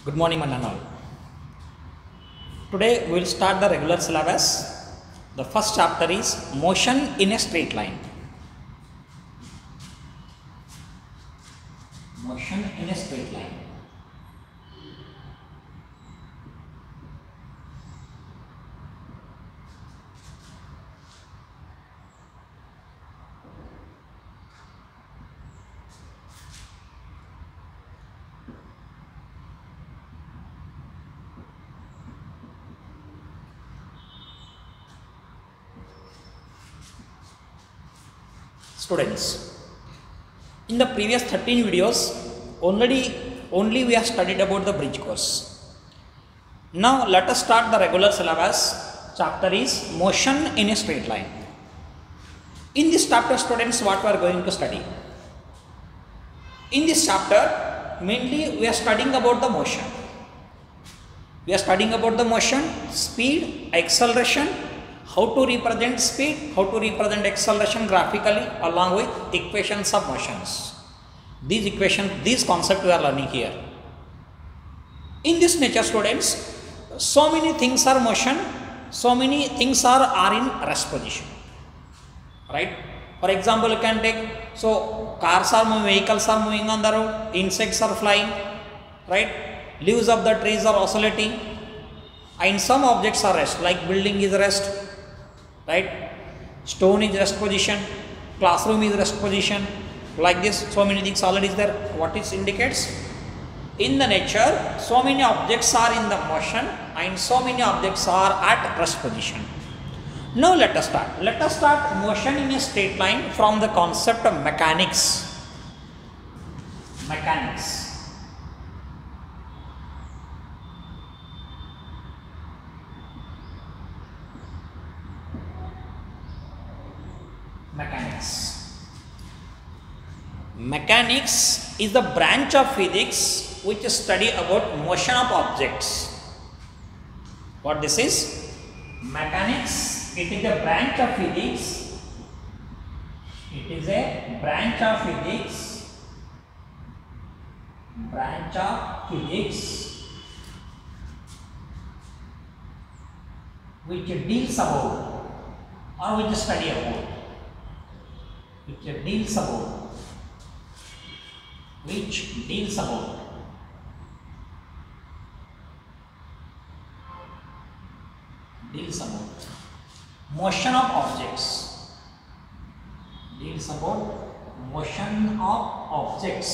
Good morning, one and all. Today we will start the regular syllabus. The first chapter is motion in a straight line. Motion in a straight line. Students, in the previous 13 videos only we have studied about the bridge course. Now let us start the regular syllabus. Chapter is motion in a straight line. In this chapter, students, what we are going to study? In this chapter mainly we are studying about the motion. We are studying about the motion, speed, acceleration, how to represent speed, how to represent acceleration graphically along with equations of motions. These concepts we are learning here. In this nature, students, so many things are motion, so many things are in rest position. Right? For example, you can take, so cars are moving, vehicles are moving on the road, insects are flying, right? Leaves of the trees are oscillating, and some objects are rest, like building is rest. Right? Stone is rest position, classroom is rest position, like this, so many things already is there. What it indicates? In the nature, so many objects are in the motion and so many objects are at rest position. Now let us start. Let us start motion in a straight line from the concept of mechanics. Mechanics. Mechanics is the branch of physics which study about motion of objects. What this is? Mechanics, it is a branch of physics. It is a branch of physics. Branch of physics which deals about or which study about. Which deals about. Motion of objects. Deals about motion of objects.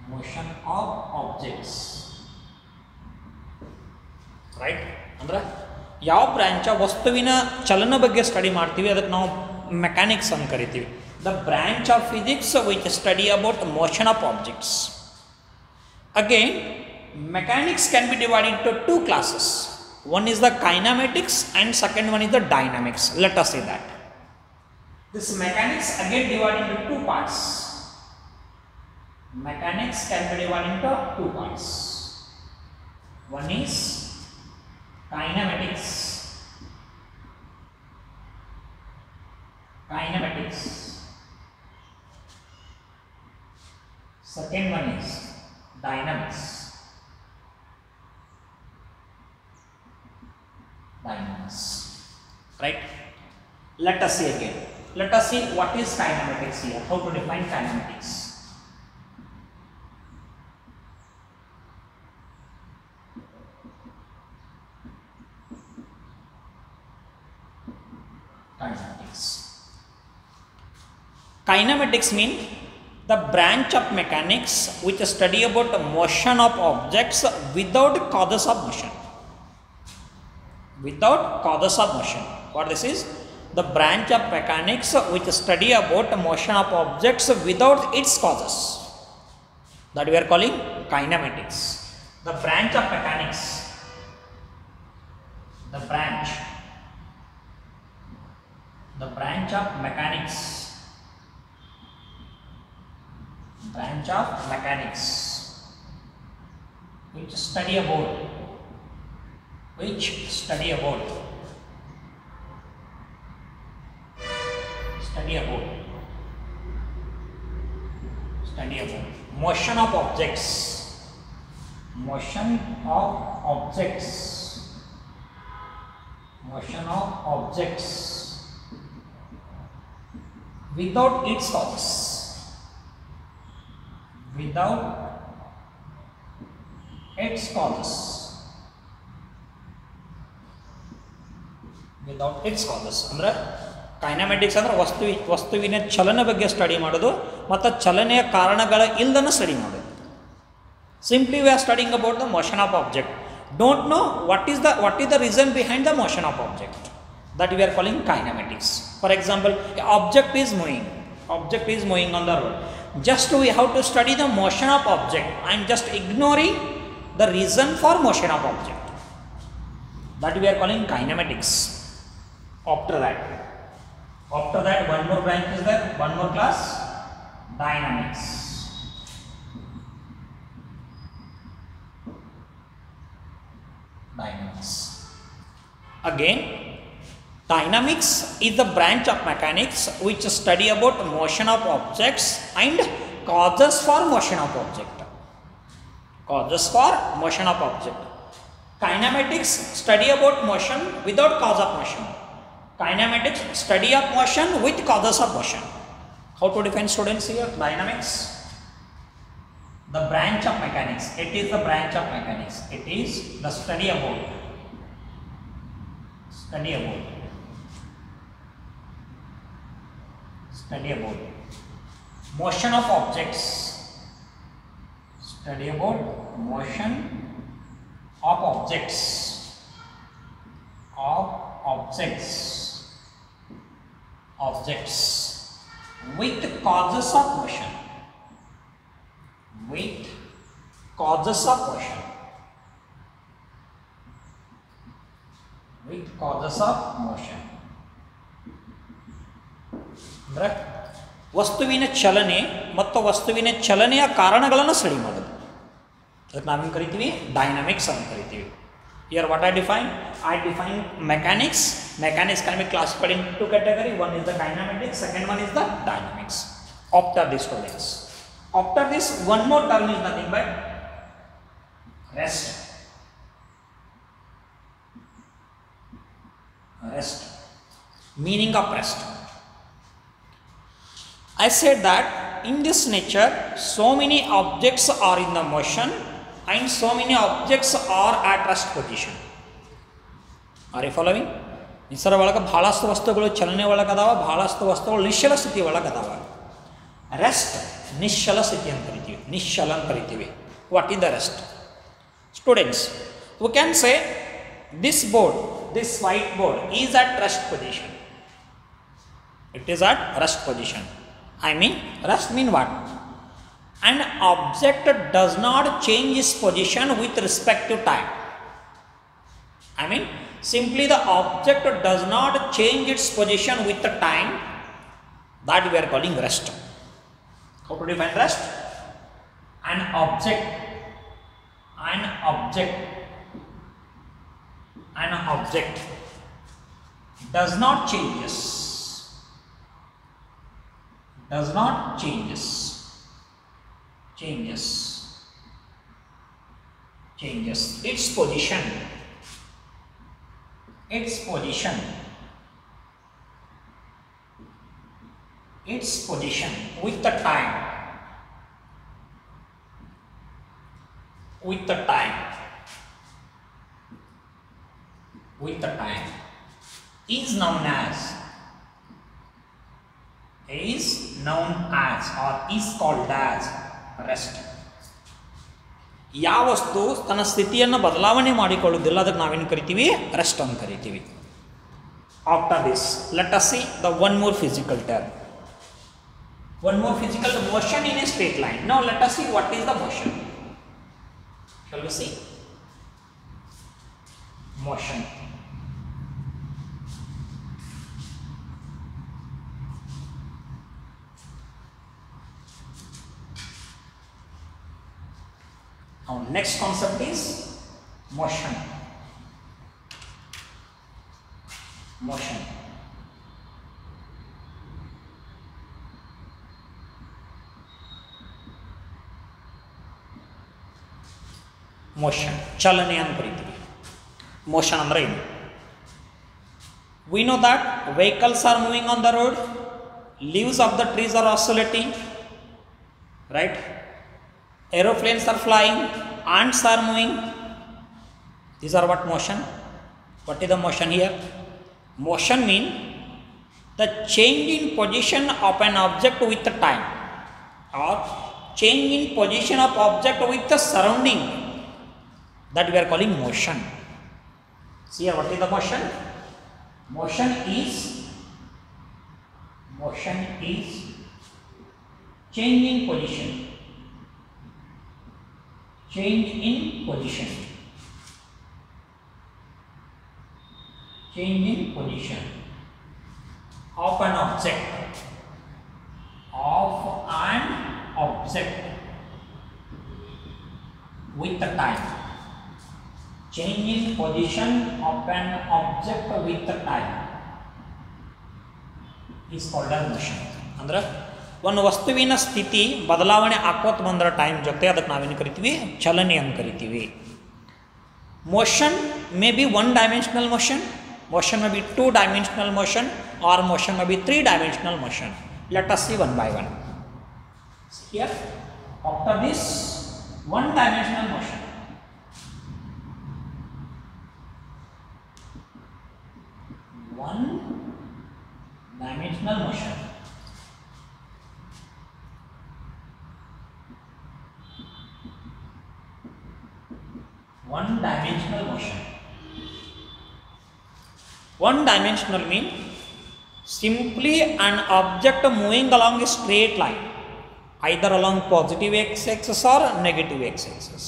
Motion of objects. Right? Andra ಯಾವ branch ವಸ್ತುವಿನ ಚಲನ ಬಗ್ಗೆ study ಮಾಡ್ತೀವಿ ಅದಕ್ಕೆ ನಾವು mechanics ಅಂತ ಕರಿತೀವಿ. The branch of physics which study about motion of objects. Again, mechanics can be divided into two classes. One is the kinematics and second one is the dynamics. Let us see that. This mechanics again divided into two parts. Mechanics can be divided into two parts. One is kinematics. Second one is dynamics. Right? Let us see again. Let us see what is kinematics here. How to define kinematics. Kinematics mean the branch of mechanics which study about the motion of objects without causes of motion. Without causes of motion. What this is? The branch of mechanics which study about the motion of objects without its causes. That we are calling kinematics. The branch of mechanics. The branch of mechanics. Branch of mechanics which study about motion of objects motion of objects, motion of objects without its causes, without its causes, without its causes ಅಂದ್ರೆ ಕೈನಮ್ಯಾಟಿಕ್ಸ್ ಅಂದ್ರೆ ವಸ್ತುವಿನ ಚಲನೆ ಬಗ್ಗೆ study ಮಾಡೋದು ಮತ್ತು ಚಲನೆಯ ಕಾರಣಗಳ ಇಲ್ಲದನ್ನು study ಮಾಡೋದು. Simply we are studying about the motion of object. Don't know what is the reason behind the motion of object. That we are calling kinematics. For example, object is moving. Object is moving on the road. Just we have to study the motion of object. I am just ignoring the reason for motion of object. That we are calling kinematics. After that, one more branch is there. One more class, dynamics. Dynamics. Again, dynamics is the branch of mechanics which study about motion of objects and causes for motion of object. Causes for motion of object. Kinematics study about motion without cause of motion. Kinematics study of motion with causes of motion. How to define, students, here? Dynamics, the branch of mechanics. It is the branch of mechanics. It is the study about motion of objects. Study about motion of objects. Objects with causes of motion. With causes of motion. With causes of motion. ಅಂದ್ರೆ ವಸ್ತುವಿನ ಚಲನೆ ಮತ್ತು ವಸ್ತುವಿನ ಚಲನೆಯ ಕಾರಣಗಳನ್ನು study ಮಾಡೋದು. ಅದಕ್ಕೆ ನಾವೇನು ಕರಿತೀವಿ? ಡೈನಾಮಿಕ್ಸ್ ಅಂತ ಕರಿತೀವಿ. Here what I define mechanics. Mechanics can be classified into two categories. One is the kinematics, second one is the dynamics. After this, students, after this, one more term is nothing but rest. Meaning of rest. I said that in this nature so many objects are in the motion and so many objects are at rest position. Are you following? ಇದರ ಒಳಗೆ ಬಹಳಷ್ಟು ವಸ್ತುಗಳು ಚಲನೆ ಒಳಗದಾವ, ಬಹಳಷ್ಟು ವಸ್ತುಗಳು ನಿಶ್ಚಲ ಸ್ಥಿತಿ ಒಳಗದಾವ. Rest ನಿಶ್ಚಲ ಸ್ಥಿತಿ ಅಂತ ಕರಿತೀವಿ, ನಿಶ್ಚಲ ಅಂತ ಕರಿತೀವಿ. What is the rest? Students, we can say this board, this white board is at rest position. It is at rest position. I mean, rest mean what? An object does not change its position with respect to time. I mean, simply the object does not change its position with the time. That we are calling rest. How to define rest? An object does not changes its position with the time is known as or is called as rest. ಯಾವ ವಸ್ತು ತನ್ನ ಸ್ಥಿತಿಯನ್ನು ಬದಲಾವಣೆ ಮಾಡಿಕೊಳ್ಳುವುದಿಲ್ಲ ಅದಕ್ಕೆ ನಾವೇನು ಕರಿತೀವಿ? Rest ಅಂತ ಕರಿತೀವಿ. After this let us C the one more physical term. motion in a straight line. Now let us see what is the motion. Shall we see? Motion. Now next concept is motion. Motion, ಚಲನೆ ಅಂತ ಕರಿತೀವಿ. Motion ಅಂದರೆ ಏನು? We know that vehicles are moving on the road, leaves of the trees are oscillating, right? Aeroplanes are flying, ants are moving. These are what motion. What is the motion here? Motion means the change in position of an object with the time, or change in position of object with the surrounding, that we are calling motion. See here, what is the motion? Motion is change in position. Change in position. Change in position of an object. Of an object with the time. Change in position of an object with the time is called as motion. ಅಂದ್ರೆ ಒಂದು ವಸ್ತುವಿನ ಸ್ಥಿತಿ ಬದಲಾವಣೆ ಆಕೋತ ಬಂದ್ರ time ಜೊತೆ ಅದಕ್ಕೆ ನಾವೇನು ಕರಿತೀವಿ? ಚಲನೆ ಅಂತ ಕರಿತೀವಿ. Motion may be one dimensional motion, motion may be two dimensional motion, or motion may be three dimensional motion. Let us see one by one. Here, after this one dimensional motion, one dimensional motion, one dimensional motion. One dimensional means simply an object moving along a straight line, either along positive x-axis or negative x-axis.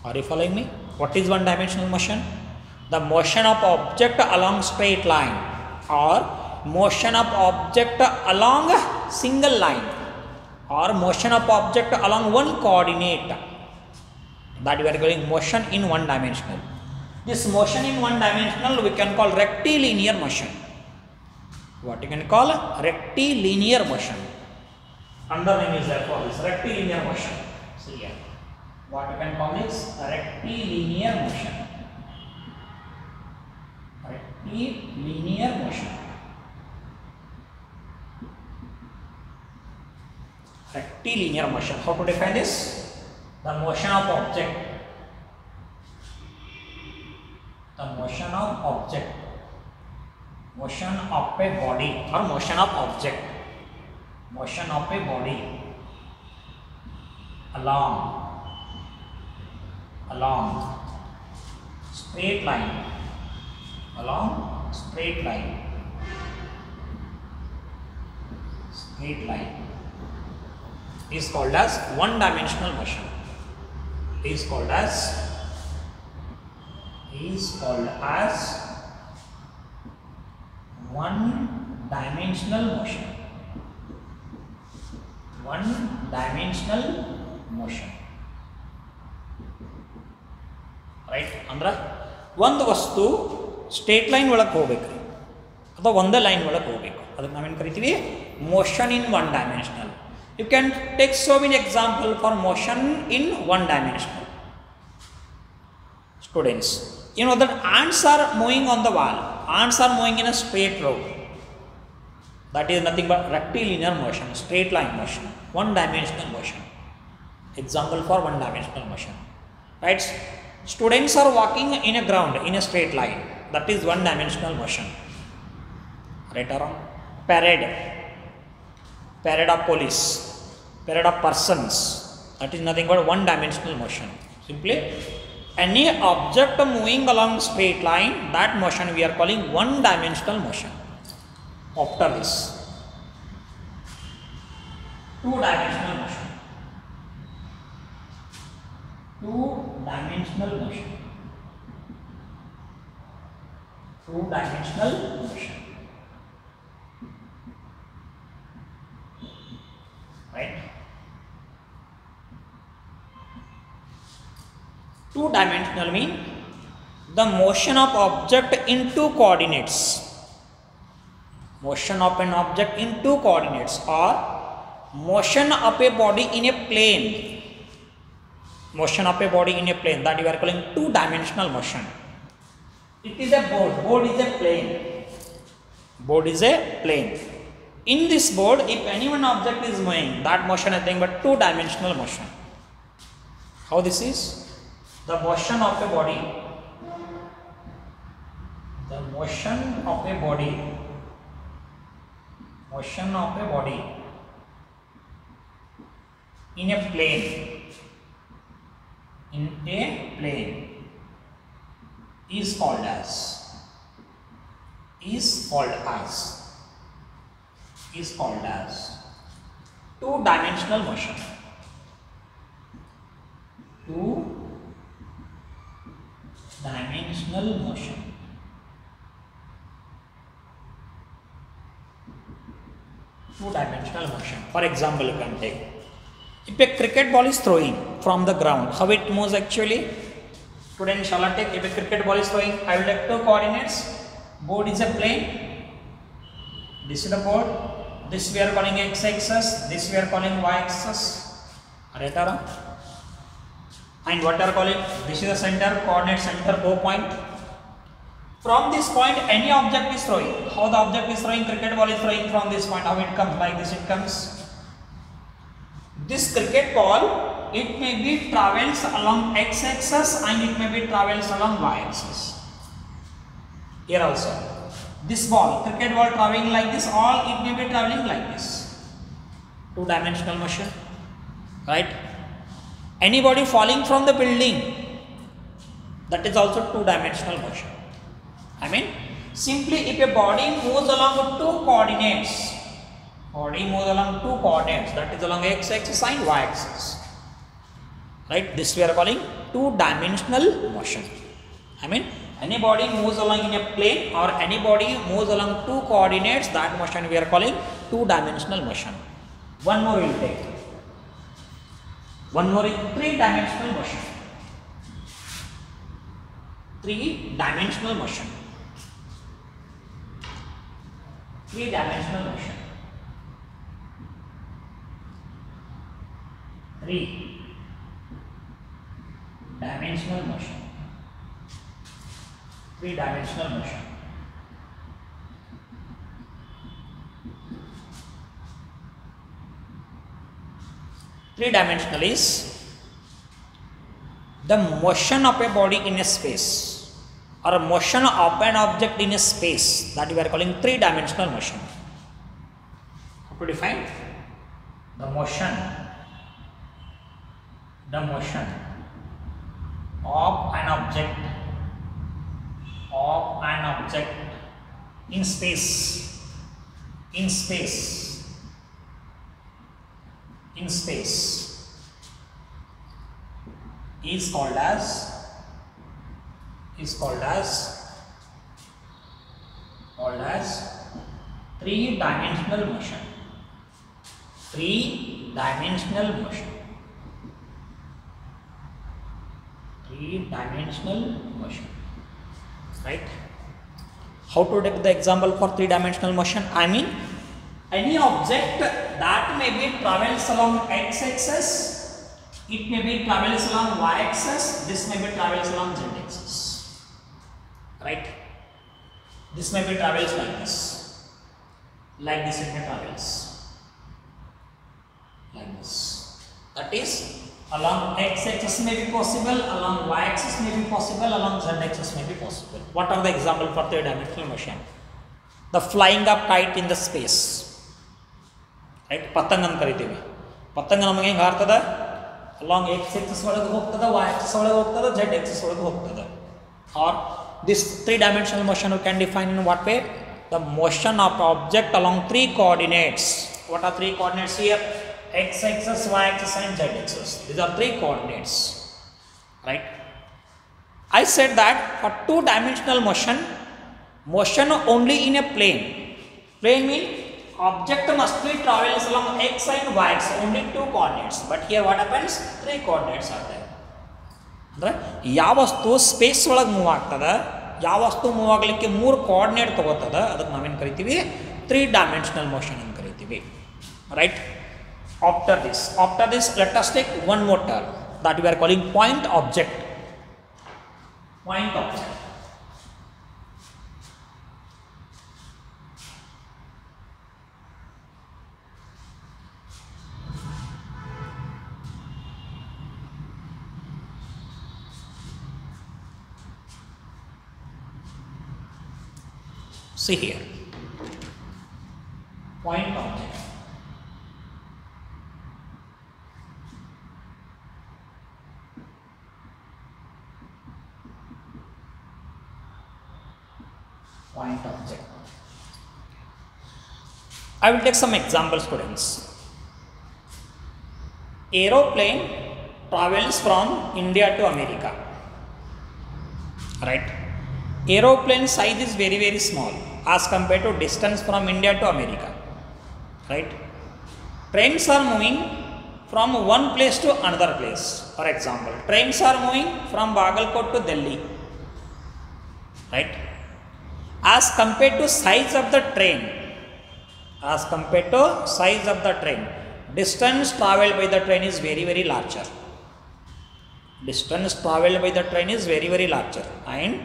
Are you following me? What is one dimensional motion? The motion of object along straight line, or motion of object along a single line, or motion of object along one coordinate, that we are calling motion in one dimensional. This motion in one dimensional we can call rectilinear motion. What you can call rectilinear motion. Under name is there for this rectilinear motion. So here, what you can call is rectilinear motion. Rectilinear motion. Rectilinear motion. How to define this? The motion of object. The motion of object. Motion of a body or motion of object. Motion of a body along straight line, along straight line is called as one dimensional motion. Is called as one dimensional motion. One dimensional motion. Right? ಅಂದ್ರೆ ಒಂದು ವಸ್ತು straight line ಒಳಗೆ ಹೋಗ್ಬೇಕು ಅಥವಾ ಒಂದೇ line ಒಳಗೆ ಹೋಗ್ಬೇಕು, ಅದಕ್ಕೆ ನಾವೇನು ಕರಿತೀವಿ? Motion in one dimensional. You can take so many example for motion in one dimensional. Students, you know that ants are moving on the wall. Ants are moving in a straight row. That is nothing but rectilinear motion, straight line motion, one dimensional motion. Example for one dimensional motion. Right? Students are walking in a ground in a straight line. That is one dimensional motion. Right or wrong? Parade of police, parade of persons. That is nothing but one dimensional motion. Simply any object moving along straight line, that motion we are calling one dimensional motion. After this, two dimensional motion. Two dimensional motion. Two dimensional motion. Right? Two dimensional mean the motion of object in two coordinates. Motion of an object in two coordinates, or motion of a body in a plane. motion of a body in a plane, that we are calling two-dimensional motion. It is a board. Board is a plane. Board is a plane. In this board, if any one object is moving, that motion is nothing but two-dimensional motion. How this is? The motion of a body. The motion of a body. Motion of a body in a plane. In a plane is called as two-dimensional motion. Two-dimensional motion. Two-dimensional motion. For example, you can take, if a cricket ball is throwing from the ground, how it moves actually? Student, shall I take, if a cricket ball is throwing, I will take two coordinates. Board is a plane. This is the board. This we are calling x-axis. This we are calling y-axis. And what are calling? This is the center, coordinate center, O point. From this point, any object is throwing. How the object is throwing? Cricket ball is throwing from this point. How it comes? Like this it comes. This cricket ball, it may be travels along x-axis and it may be travels along y-axis. Here also, this ball, cricket ball traveling like this, or it may be traveling like this. Two-dimensional motion, right? Anybody falling from the building, that is also two-dimensional motion. I mean, simply if a body moves along with two coordinates, that is along x-axis and y-axis, right? This we are calling two-dimensional motion. I mean, any body moves along in a plane or any body moves along two coordinates, that motion we are calling two-dimensional motion. One more we will take. One more is three-dimensional motion. Three-dimensional motion. Three-dimensional motion. Three-dimensional motion. Three-dimensional motion. Three-dimensional is the motion of a body in a space or a motion of an object in a space, that we are calling three-dimensional motion. How to define? The motion of an object in space is called as three-dimensional motion. Three-dimensional motion. Three-dimensional motion. Right? How to take the example for three-dimensional motion? I mean, any object that may be travels along x-axis, it may be travels along y-axis, this may be travels along z-axis. Right? This may be travels like this. Like this it may travels. Like this. That is, along x-axis may be possible, along y-axis may be possible, along z-axis may be possible. What are the examples for three-dimensional motion? The flying of kite in the space. Right? Patang ಅಂತ ಕರಿತೀವಿ. ಪತಂಗ ನಮಗೆ ಹೆಂಗೆ ಹಾರ್ತದ? Along x-axis ಒಳಗೆ ಹೋಗ್ತದ, y-axis ಒಳಗೆ ಹೋಗ್ತದ, z-axis ಒಳಗೆ ಹೋಗ್ತದ. Or this three-dimensional motion we can define in what way? The motion of object along three coordinates. What are three coordinates here? X-axis, y-axis and z-axis. These are three coordinates. Right? I said that for two-dimensional motion only in a plane. Plane means object must be travels along x and y axis, only two coordinates. But here what happens? Three coordinates are there. ಅಂದ್ರೆ ಯಾವ ವಸ್ತು space ಒಳಗೆ move ಆಗ್ತದ, ಯಾವ ವಸ್ತು move ಆಗಲಿಕ್ಕೆ ಮೂರು coordinate ತಗೋತದ, ಅದಕ್ಕೆ ನಾವೇನು ಕರಿತೀವಿ? ತ್ರೀ-ಡೈಮೆನ್ಷನಲ್ ಮೋಷನ್ ಅಂತ ಕರಿತೀವಿ. Right? After this, let us take one more term. that we are calling point object. Point object. See here, point object. Point object. I will take some examples, students. Aeroplane travels from India to America, right? Aeroplane size is very, very small as compared to distance from India to America, right? Trains are moving from one place to another place. For example, trains are moving from Bagalkot to Delhi, right? As compared to size of the train, distance travelled by the train is very, very larger. Distance travelled by the train is very, very larger, and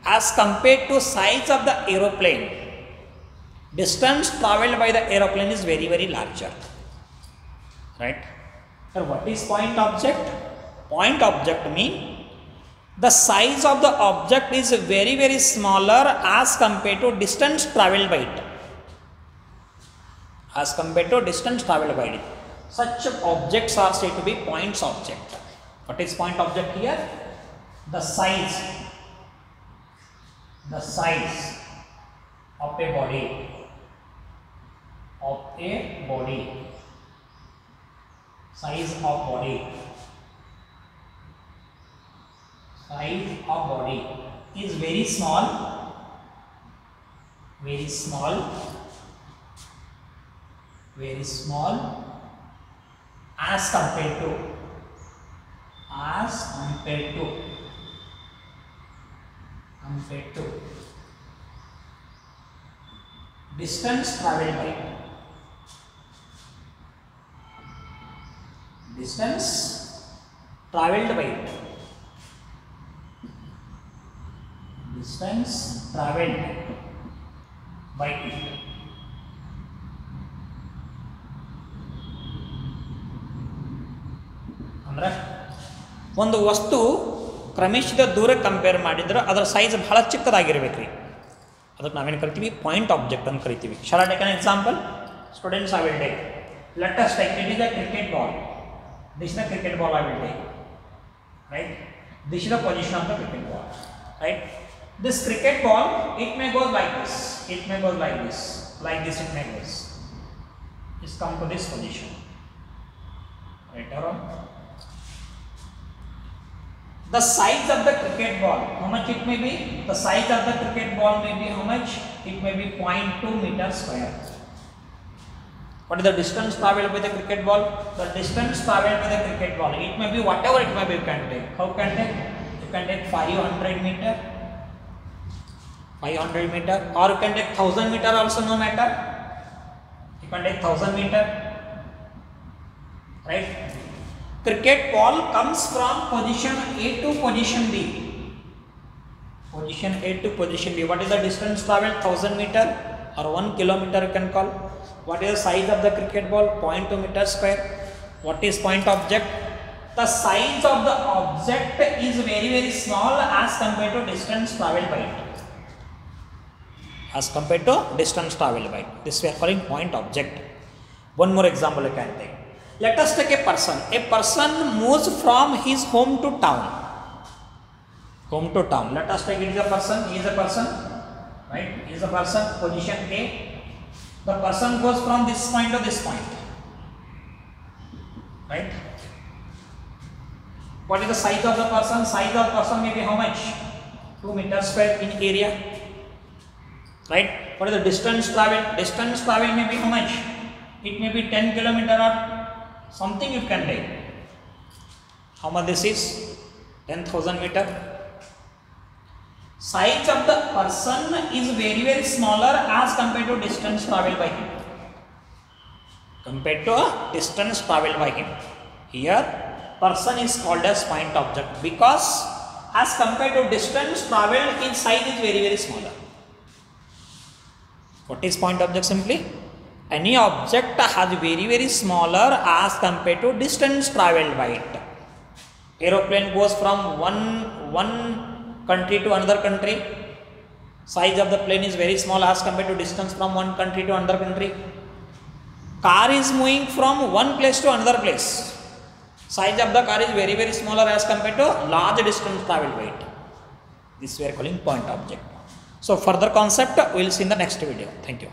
as compared to size of the aeroplane, distance travelled by the aeroplane is very, very larger, right? So what is point object? Point object means the size of the object is very, very smaller as compared to distance travelled by it. As compared to distance travelled by it. Such objects are said to be points object. What is point object here? The size of a body. Size of body. Size of body is very small, as compared to distance travelled by it. Distance travelled by it. ಅಂದ್ರೆ ಒಂದು ವಸ್ತು ಕ್ರಮಿಸಿದ ದೂರ compare ಮಾಡಿದ್ರೆ ಅದರ size ಬಹಳ ಚಿಕ್ಕದಾಗಿರಬೇಕು ರೀ, ಅದಕ್ಕೆ ನಾವೇನು ಕರಿತೀವಿ? ಪಾಯಿಂಟ್ ಆಬ್ಜೆಕ್ಟ್ ಅಂತ ಕರಿತೀವಿ. Shall I take an example? Students, I will take. Let us take, it is a cricket ball. This is the cricket ball I will take. Right? This is the position of the cricket ball. Right? This cricket ball, it may go like this. It may go like this. Like this it may go. It's come to this position. Right or wrong? The size of the cricket ball, how much it may be? The size of the cricket ball may be how much? It may be 0.2 meter square. What is the distance travelled by the cricket ball? The distance travelled by the cricket ball, it may be whatever it may be, you can take. How can take? You can take 500 meter, or you can take 1000 meter also, no matter. You can take 1000 meter, right? Cricket ball comes from position A to position B. Position A to position B. What is the distance travelled? 1000 meter or 1 kilometer you can call. What is the size of the cricket ball? 0.2 meter square. What is point object? The size of the object is very, very small as compared to distance travelled by it. This we are calling point object. One more example you can take. Let us take a person. A person moves from his home to town. Let us take it is a person. He is a person, right? He is a person. Position A. The person goes from this point to this point, right? What is the size of the person? Size of the person may be how much? 2 meters square in area, right? What is the distance travelled? Distance travelled may be how much? It may be 10 kilometer or something you can take. How much this is? 10,000 meter. Size of the person is very, very smaller as compared to distance travelled by him. Here person is called as point object because as compared to distance traveled, its size is very, very smaller. What is point object? Simply any object has very, very smaller as compared to distance traveled by it. Aeroplane goes from one country to another country. Size of the plane is very small as compared to distance from one country to another country. Car is moving from one place to another place. Size of the car is very, very smaller as compared to large distance traveled by it. This we are calling point object. So further concept we will see in the next video. Thank you.